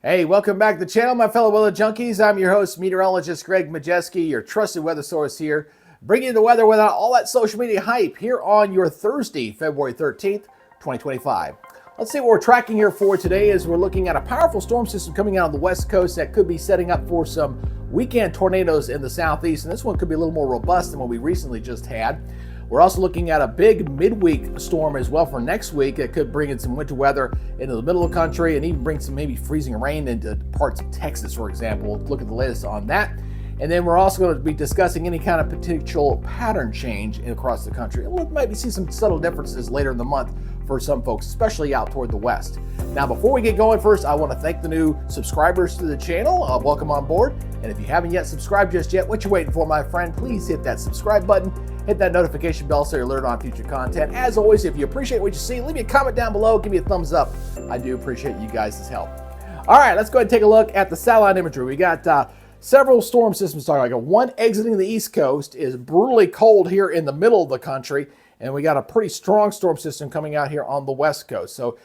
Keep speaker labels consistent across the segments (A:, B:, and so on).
A: Hey, welcome back to the channel, my fellow weather junkies. I'm your host, meteorologist Greg Majeski, your trusted weather source here, bringing you the weather without all that social media hype here on your Thursday, February 13th, 2025. Let's see what we're tracking here for today as we're looking at a powerful storm system coming out of the west coast that could be setting up for some weekend tornadoes in the southeast, and this one could be a little more robust than what we recently just had. We're also looking at a big midweek storm as well for next week that could bring in some winter weather into the middle of the country and even bring some maybe freezing rain into parts of Texas, for example. We'll look at the latest on that. And then we're also going to be discussing any kind of potential pattern change across the country. And we might see some subtle differences later in the month for some folks, especially out toward the west. Now, before we get going, first, I want to thank the new subscribers to the channel. Welcome on board. And if you haven't yet subscribed just yet, what you waiting for, my friend? Please hit that subscribe button. Hit that notification bell so you're alerted on future content. As always, if you appreciate what you see, leave me a comment down below. Give me a thumbs up. I do appreciate you guys' help. All right, let's go ahead and take a look at the satellite imagery. We got several storm systems starting. Like one exiting the east coast is brutally cold here in the middle of the country. And we got a pretty strong storm system coming out here on the west coast. So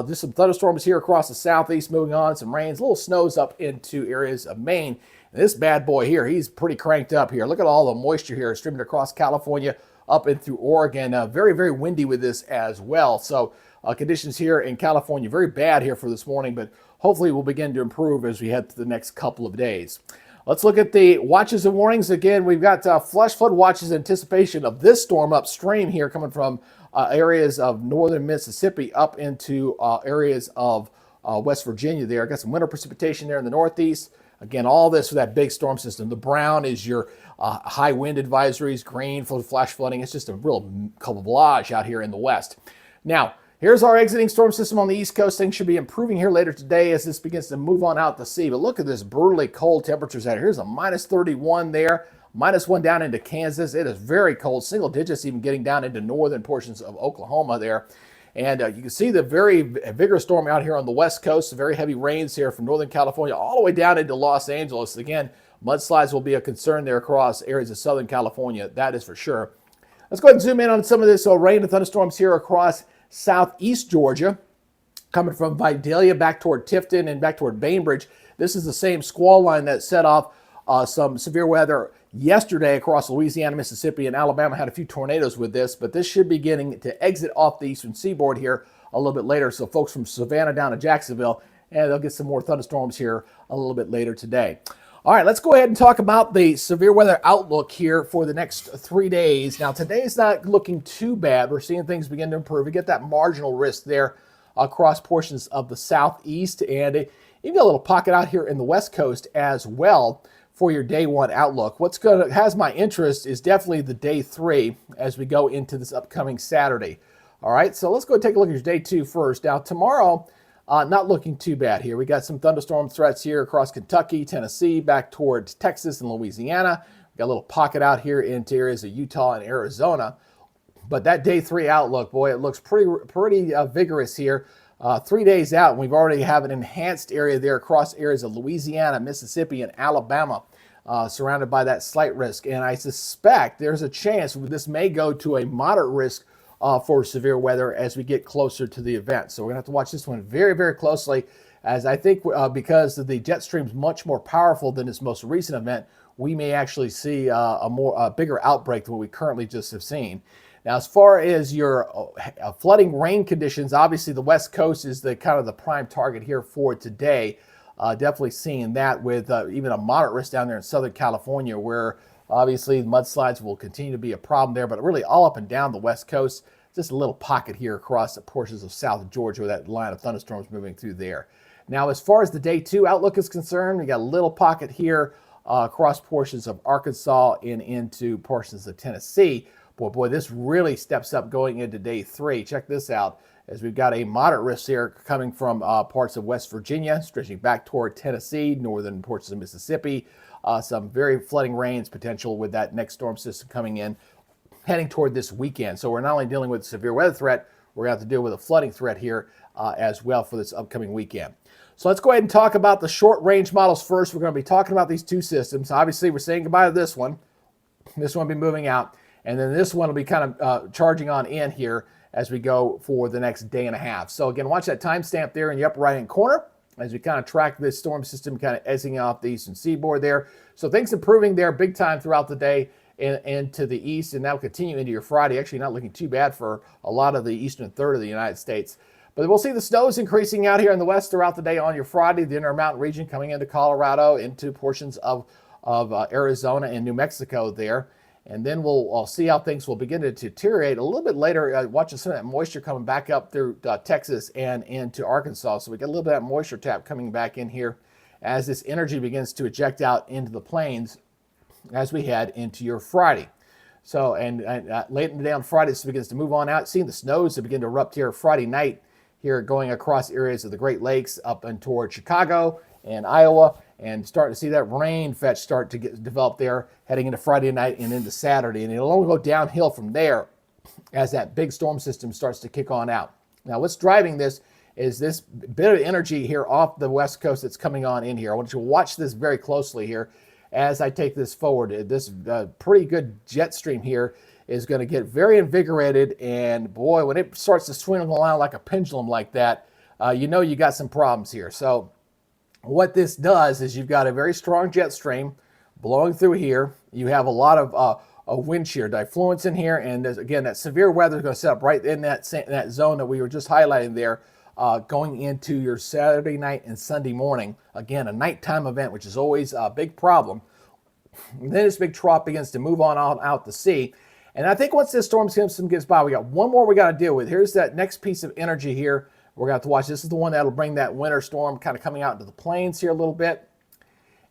A: just some thunderstorms here across the southeast moving on, some rains, little snows up into areas of Maine. And this bad boy here, he's pretty cranked up here. Look at all the moisture here streaming across California up and through Oregon. Very, very windy with this as well. So conditions here in California, very bad here for this morning, but hopefully will begin to improve as we head to the next couple of days. Let's look at the watches and warnings. Again, we've got flash flood watches in anticipation of this storm upstream here coming from areas of northern Mississippi up into areas of West Virginia there. Got some winter precipitation there in the northeast. Again, all this with that big storm system. The brown is your high wind advisories, green for flash flooding. It's just a real camouflage out here in the west. Now, here's our exiting storm system on the east coast. Things should be improving here later today as this begins to move on out to sea. But look at this brutally cold temperatures out here. Here's a minus 31 there, -1 down into Kansas. It is very cold, single digits even getting down into northern portions of Oklahoma there. And you can see the very vigorous storm out here on the west coast, very heavy rains here from Northern California all the way down into Los Angeles. Again, mudslides will be a concern there across areas of Southern California, that is for sure. Let's go ahead and zoom in on some of this rain and thunderstorms here across southeast Georgia, coming from Vidalia back toward Tifton and back toward Bainbridge. This is the same squall line that set off some severe weather yesterday across Louisiana, Mississippi, and Alabama. Had a few tornadoes with this, but this should be beginning to exit off the eastern seaboard here a little bit later. So folks from Savannah down to Jacksonville, and they'll get some more thunderstorms here a little bit later today. All right, let's go ahead and talk about the severe weather outlook here for the next 3 days. Now, today's not looking too bad. We're seeing things begin to improve. We get that marginal risk there across portions of the southeast, and even a little pocket out here in the west coast as well for your day one outlook. Has my interest is definitely the day 3 as we go into this upcoming Saturday. All right, so let's go take a look at your day 2 first. Now, tomorrow, not looking too bad here. We got some thunderstorm threats here across Kentucky, Tennessee, back towards Texas and Louisiana. We got a little pocket out here into areas of Utah and Arizona. But that day 3 outlook, boy, it looks pretty vigorous here. 3 days out, and we've already have an enhanced area there across areas of Louisiana, Mississippi, and Alabama, surrounded by that slight risk. And I suspect there's a chance this may go to a moderate risk for severe weather as we get closer to the event. So we're going to have to watch this one very, very closely, as I think because the jet stream's much more powerful than its most recent event, we may actually see a bigger outbreak than what we currently just have seen. Now, as far as your flooding rain conditions, obviously the west coast is the kind of the prime target here for today. Definitely seeing that with even a moderate risk down there in Southern California, where obviously mudslides will continue to be a problem there, but really all up and down the west coast. Just a little pocket here across the portions of South Georgia with that line of thunderstorms moving through there. Now, as far as the day 2 outlook is concerned, we got a little pocket here across portions of Arkansas and into portions of Tennessee. Boy, this really steps up going into day 3. Check this out, as we've got a moderate risk here coming from parts of West Virginia, stretching back toward Tennessee, northern portions of Mississippi. Some very flooding rains potential with that next storm system coming in, heading toward this weekend. So we're not only dealing with a severe weather threat, we're going to have to deal with a flooding threat here as well for this upcoming weekend. So let's go ahead and talk about the short range models first. We're going to be talking about these 2 systems. Obviously, we're saying goodbye to this one. This one will be moving out. And then this one will be kind of charging on in here as we go for the next day and a half. So again, watch that timestamp there in the upper right-hand corner. as we kind of track this storm system kind of edging off the eastern seaboard there. So things improving there big time throughout the day and to the east, and that'll continue into your Friday. Actually not looking too bad for a lot of the eastern third of the United States. But we'll see the snows increasing out here in the west throughout the day on your Friday, the Intermountain region coming into Colorado, into portions of Arizona and New Mexico there. And then we'll see how things will begin to deteriorate a little bit later, watching some of that moisture coming back up through Texas and into Arkansas. So we get a little bit of that moisture tap coming back in here as this energy begins to eject out into the plains as we head into your Friday. So, and late in the day on Friday, this begins to move on out. Seeing the snows that begin to erupt here Friday night here, going across areas of the Great Lakes up and toward Chicago and Iowa, and starting to see that rain fetch start to get developed there heading into Friday night and into Saturday. And it'll only go downhill from there as that big storm system starts to kick on out. Now, what's driving this is this bit of energy here off the west coast that's coming on in here. I want you to watch this very closely here as I take this forward. This pretty good jet stream here is going to get very invigorated, and boy, when it starts to swing around like a pendulum like that, you know you got some problems here. So what this does is you've got a very strong jet stream blowing through here. You have a lot of wind shear diffluence in here, and again, that severe weather is going to set up right in that zone that we were just highlighting there, going into your Saturday night and Sunday morning. Again, a nighttime event, which is always a big problem. And then this big trough begins to move on out to sea. And I think once this storm system gets by, we got one more we got to deal with. Here's that next piece of energy here we're going to have to watch. This is the one that'll bring that winter storm kind of coming out into the plains here a little bit.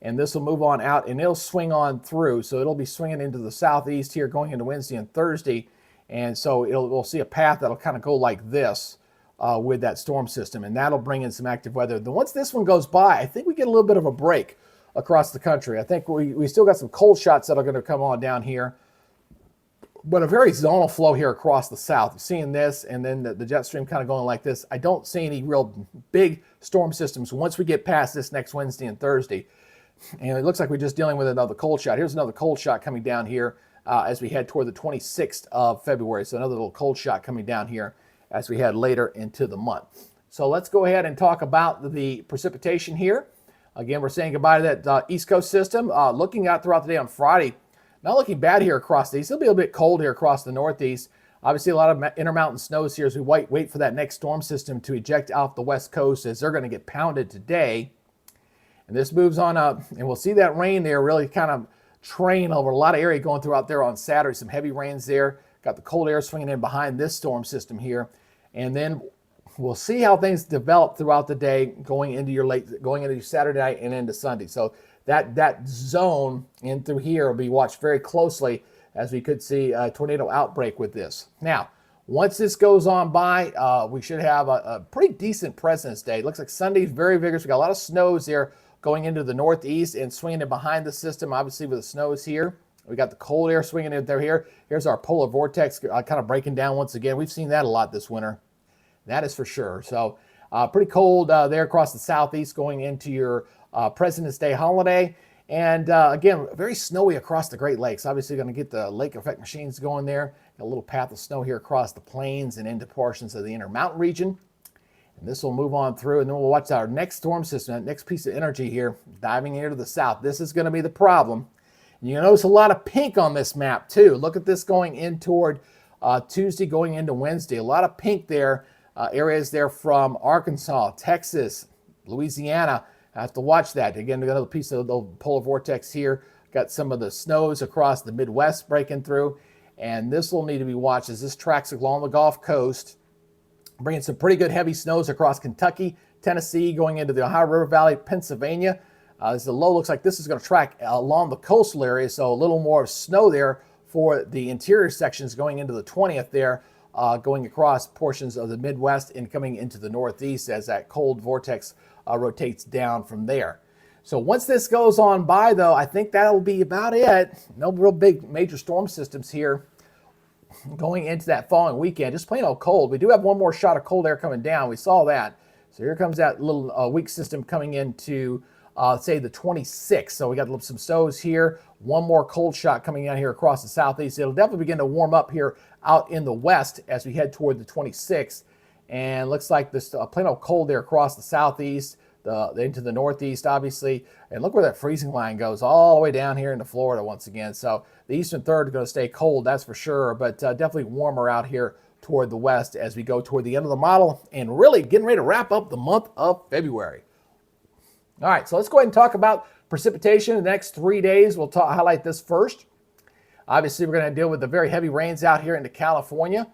A: And this will move on out, and it'll swing on through. So it'll be swinging into the southeast here going into Wednesday and Thursday. And so we'll see a path that'll kind of go like this with that storm system. And that'll bring in some active weather. Then once this one goes by, I think we get a little bit of a break across the country. I think we still got some cold shots that are going to come on down here, but a very zonal flow here across the south. Seeing this, and then the jet stream kind of going like this. I don't see any real big storm systems once we get past this next Wednesday and Thursday. And it looks like we're just dealing with another cold shot. Here's another cold shot coming down here as we head toward the 26th of February. So another little cold shot coming down here as we head later into the month. So let's go ahead and talk about the precipitation here. Again, we're saying goodbye to that East Coast system. Looking out throughout the day on Friday, not looking bad here across the east. It'll be a bit cold here across the northeast. Obviously, a lot of intermountain snows here as we wait for that next storm system to eject off the west coast, as they're going to get pounded today. And this moves on up, and we'll see that rain there really kind of train over a lot of area going throughout there on Saturday. Some heavy rains there. Got the cold air swinging in behind this storm system here. And then we'll see how things develop throughout the day going into your Saturday night and into Sunday. So that zone in through here will be watched very closely, as we could see a tornado outbreak with this. Now, once this goes on by, we should have a pretty decent President's Day. It looks like Sunday's very vigorous. We got a lot of snows there going into the northeast and swinging in behind the system, obviously with the snows here. We got the cold air swinging in there here. Here's our polar vortex kind of breaking down once again. We've seen that a lot this winter. That is for sure. So pretty cold there across the southeast going into your President's Day holiday. And again, very snowy across the Great Lakes. Obviously going to get the lake effect machines going there. Got a little path of snow here across the plains and into portions of the Intermountain region. And this will move on through, and then we'll watch our next storm system, that next piece of energy here, diving here to the south. This is going to be the problem. And you notice a lot of pink on this map too. Look at this going in toward Tuesday, going into Wednesday. A lot of pink there, areas there from Arkansas, Texas, Louisiana. I have to watch that. Again, another piece of the polar vortex here. Got some of the snows across the Midwest breaking through. And this will need to be watched as this tracks along the Gulf Coast, bringing some pretty good heavy snows across Kentucky, Tennessee, going into the Ohio River Valley, Pennsylvania. As the low looks like this is going to track along the coastal area, so a little more snow there for the interior sections going into the 20th there, going across portions of the Midwest and coming into the Northeast as that cold vortex rotates down from there. So once this goes on by, though, I think that'll be about it. No real big major storm systems here going into that following weekend. Just plain old cold. We do have one more shot of cold air coming down. We saw that. So here comes that little weak system coming into, say, the 26th. So we got some snows here. One more cold shot coming down here across the southeast. It'll definitely begin to warm up here out in the west as we head toward the 26th. And looks like this plain old cold there across the southeast. into the northeast, obviously. And look where that freezing line goes, all the way down here into Florida once again. So the eastern third is going to stay cold, that's for sure, but definitely warmer out here toward the west as we go toward the end of the model and really getting ready to wrap up the month of February. All right, so let's go ahead and talk about precipitation in the next 3 days. We'll highlight this first. Obviously, we're going to deal with the very heavy rains out here into California.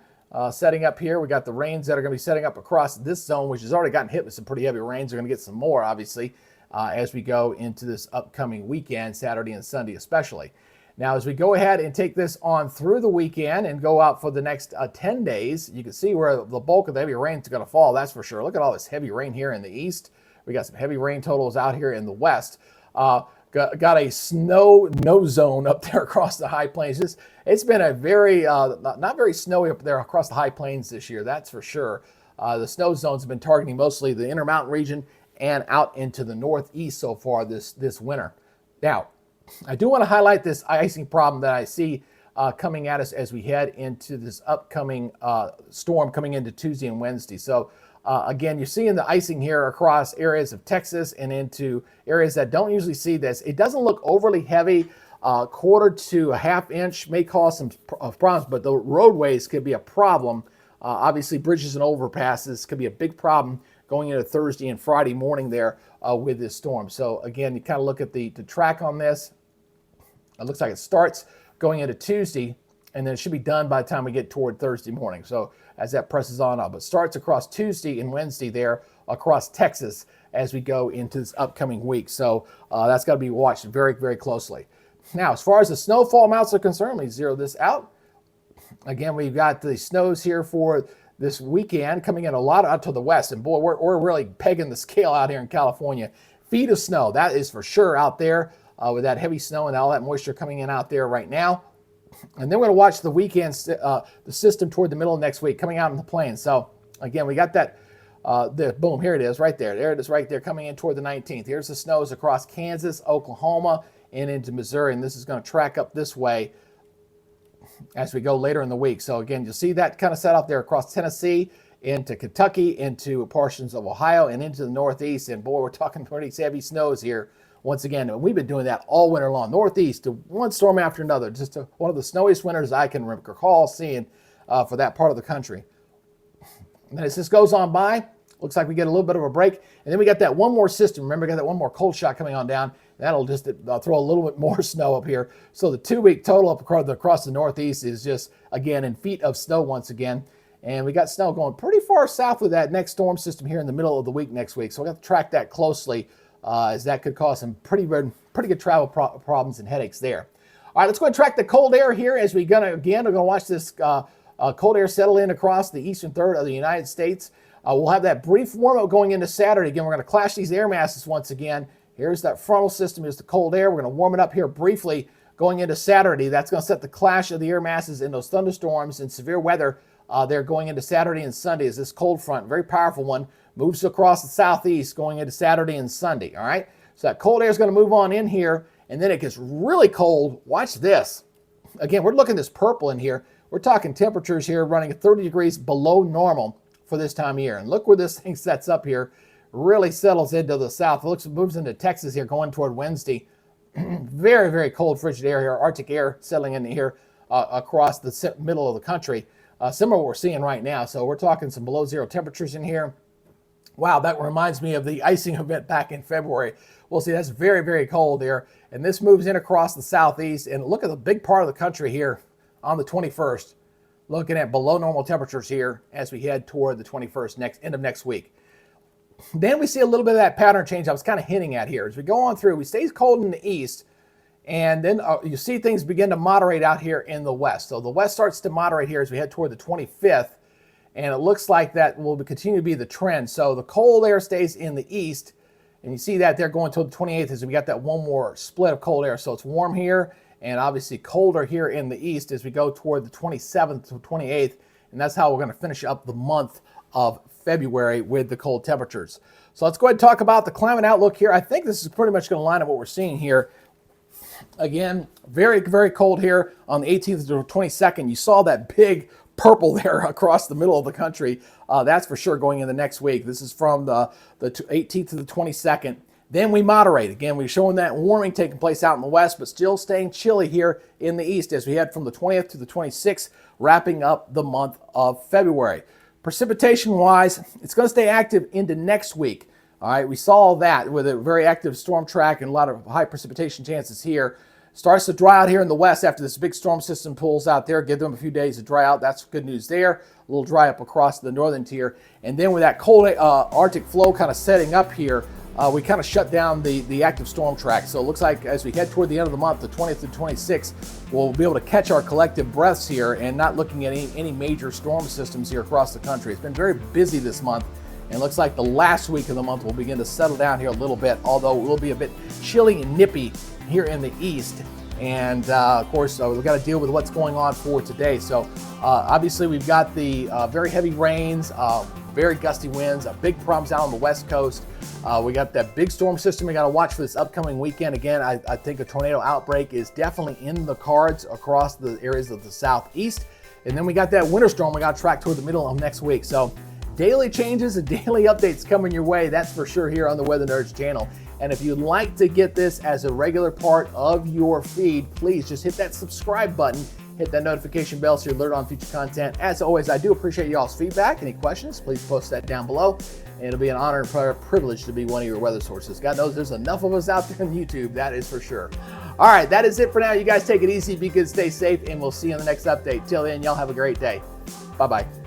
A: Setting up here, we got the rains that are going to be setting up across this zone, which has already gotten hit with some pretty heavy rains. We're going to get some more, obviously, as we go into this upcoming weekend, Saturday and Sunday especially. Now, as we go ahead and take this on through the weekend and go out for the next 10 days, you can see where the bulk of the heavy rain is going to fall, that's for sure. Look at all this heavy rain here in the east. We got some heavy rain totals out here in the west. Got a snow no zone up there across the high plains. It's been a very, not very snowy up there across the high plains this year, that's for sure. The snow zones have been targeting mostly the Intermountain region and out into the northeast so far this winter. Now, I do want to highlight this icing problem that I see coming at us as we head into this upcoming storm coming into Tuesday and Wednesday. So again, you're seeing the icing here across areas of Texas and into areas that don't usually see this. It doesn't look overly heavy. Quarter to a half inch may cause some problems, but the roadways could be a problem. Obviously, bridges and overpasses could be a big problem going into Thursday and Friday morning there with this storm. So again, you kind of look at the track on this. It looks like it starts going into Tuesday, and then it should be done by the time we get toward Thursday morning. So as that presses on up, it starts across Tuesday and Wednesday there across Texas as we go into this upcoming week. So that's got to be watched very, very closely. Now, as far as the snowfall amounts are concerned, let me zero this out. Again, we've got the snows here for this weekend coming in a lot out to the west. And boy, we're really pegging the scale out here in California. Feet of snow, that is for sure out there with that heavy snow and all that moisture coming in out there right now. And then we're going to watch the weekend, the system toward the middle of next week coming out in the plains. So again, we got that, boom, here it is right there. There it is right there coming in toward the 19th. Here's the snows across Kansas, Oklahoma, and into Missouri. And this is going to track up this way as we go later in the week. So again, you'll see that kind of set up there across Tennessee, into Kentucky, into portions of Ohio, and into the northeast. And boy, we're talking pretty heavy snows here. Once again, and we've been doing that all winter long, northeast to one storm after another. Just one of the snowiest winters I can recall seeing for that part of the country. And then as this goes on by, looks like we get a little bit of a break. And then we got that one more system. Remember, we got that one more cold shot coming on down. That'll just throw a little bit more snow up here. So the 2-week total up across the northeast is just, again, in feet of snow once again. And we got snow going pretty far south with that next storm system here in the middle of the week next week. So we'll have to track that closely. As that could cause some pretty good travel problems and headaches there. All right, let's go and track the cold air here as we're going to watch this cold air settle in across the eastern third of the United States. We'll have that brief warm-up going into Saturday. Again, we're going to clash these air masses once again. Here's that frontal system. Here's the cold air. We're going to warm it up here briefly going into Saturday. That's going to set the clash of the air masses in those thunderstorms and severe weather there going into Saturday and Sunday as this cold front, very powerful one, moves across the southeast going into Saturday and Sunday, all right? So that cold air is going to move on in here, and then it gets really cold. Watch this. Again, we're looking at this purple in here. We're talking temperatures here running at 30 degrees below normal for this time of year. And look where this thing sets up here. Really settles into the south. It moves into Texas here going toward Wednesday. Very, very cold, frigid air here. Arctic air settling into here across the middle of the country. Similar to what we're seeing right now. So we're talking some below zero temperatures in here. Wow, that reminds me of the icing event back in February. We'll see, that's very, very cold there. And this moves in across the southeast. And look at the big part of the country here on the 21st. Looking at below normal temperatures here as we head toward the 21st, end of next week. Then we see a little bit of that pattern change I was kind of hinting at here. As we go on through, we stay cold in the east. And then you see things begin to moderate out here in the west. So the west starts to moderate here as we head toward the 25th. And it looks like that will continue to be the trend. So the cold air stays in the east. And you see that they're going to the 28th as we got that one more split of cold air. So it's warm here and obviously colder here in the east as we go toward the 27th to 28th. And that's how we're going to finish up the month of February with the cold temperatures. So let's go ahead and talk about the climate outlook here. I think this is pretty much going to line up what we're seeing here. Again, very, very cold here on the 18th to 22nd. You saw that big purple there across the middle of the country. That's for sure going in the next week. This is from the 18th to the 22nd. Then we moderate. Again, we're showing that warming taking place out in the west, but still staying chilly here in the east as we head from the 20th to the 26th, wrapping up the month of February. Precipitation-wise, it's going to stay active into next week. All right, we saw that with a very active storm track and a lot of high precipitation chances here. Starts to dry out here in the west after this big storm system pulls out there. Give them a few days to dry out. That's good news there. A little dry up across the northern tier. And then with that cold Arctic flow kind of setting up here, we kind of shut down the active storm track. So it looks like as we head toward the end of the month, the 20th to 26th, we'll be able to catch our collective breaths here and not looking at any major storm systems here across the country. It's been very busy this month. And it looks like the last week of the month will begin to settle down here a little bit, although it will be a bit chilly and nippy here in the east. And of course, we've got to deal with what's going on for today. So obviously we've got the very heavy rains, very gusty winds, big problems out on the west coast. We got that big storm system we got to watch for this upcoming weekend. Again, I think a tornado outbreak is definitely in the cards across the areas of the southeast. And then we got that winter storm we got to track toward the middle of next week. So daily changes and daily updates coming your way, that's for sure, here on the Weather Nerds channel. And if you'd like to get this as a regular part of your feed, please just hit that subscribe button, hit that notification bell so you're alerted on future content. As always, I do appreciate y'all's feedback. Any questions, please post that down below. And it'll be an honor and privilege to be one of your weather sources. God knows there's enough of us out there on YouTube, that is for sure. All right, that is it for now. You guys take it easy, be good, stay safe, and we'll see you in the next update. Till then, y'all have a great day. Bye-bye.